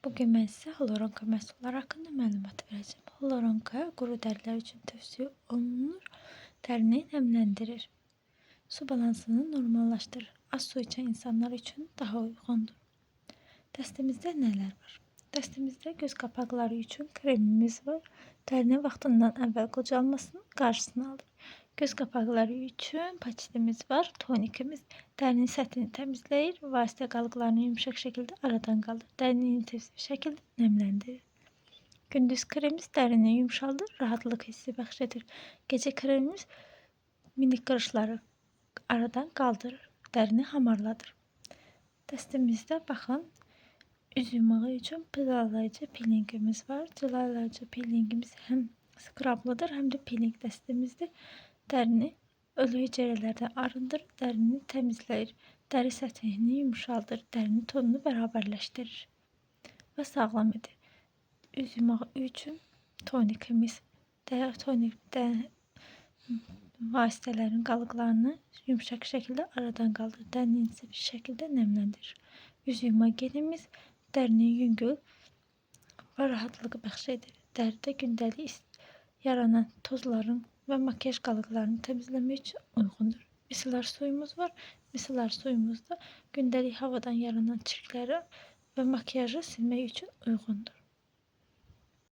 Bugün mən sizə Hyaluronka məhsulları haqqında məlumat verəcəm. Hyaluronka quru dərilər üçün tövsiyə olunur, dərini nəmləndirir, su balansını normallaşdırır. Az su içən insanlar üçün daha uyğundur. Dəstimizdə nələr var? Dəstimizdə göz qapaqları üçün kremimiz var. Dərinin vaxtından əvvəl qocalmasının qarşısını alır. Göz qapaqları üçün patitimiz var, tonikimiz dərinin səthini təmizləyir, vasitə qalıqlarını yumuşaq şəkildə aradan qaldırır, dərini intensiv şəkildə nəmləndirir. Gündüz kremimiz dərini yumşaldır, rahatlıq hissi bəxş edir. Gecə kremimiz minik qırışları aradan qaldırır, dərini hamarladır. Dəstimizdə baxın, üz yumağı üçün cilalayıcı peelingimiz var. Cilalayıcı peelingimiz həm skrablıdır, həm də peeling dəstimizdir. Dərini ölü hüceyrələrdən arındırır, dərini təmizləyir, dəri səthini yumşaldır, dərini tonunu bərabərləşdirir və sağlam edir. Üz yumağı üçün tonikimiz tonikdə vasitələrin qalıqlarını yumuşaq şəkildə aradan qaldırır, dərini intensiv şəkildə nəmləndirir. Üz yuma gelimiz dərini yüngül və rahatlıq bəxş edir. Dəridə gündəlik yaranan tozların və makyaj qalıqlarını təmizləmək üçün uyğundur. Misellar suyumuz var. Misellar suyumuzda gündəlik havadan yaranan çirkləri və makyajı silmək üçün uyğundur.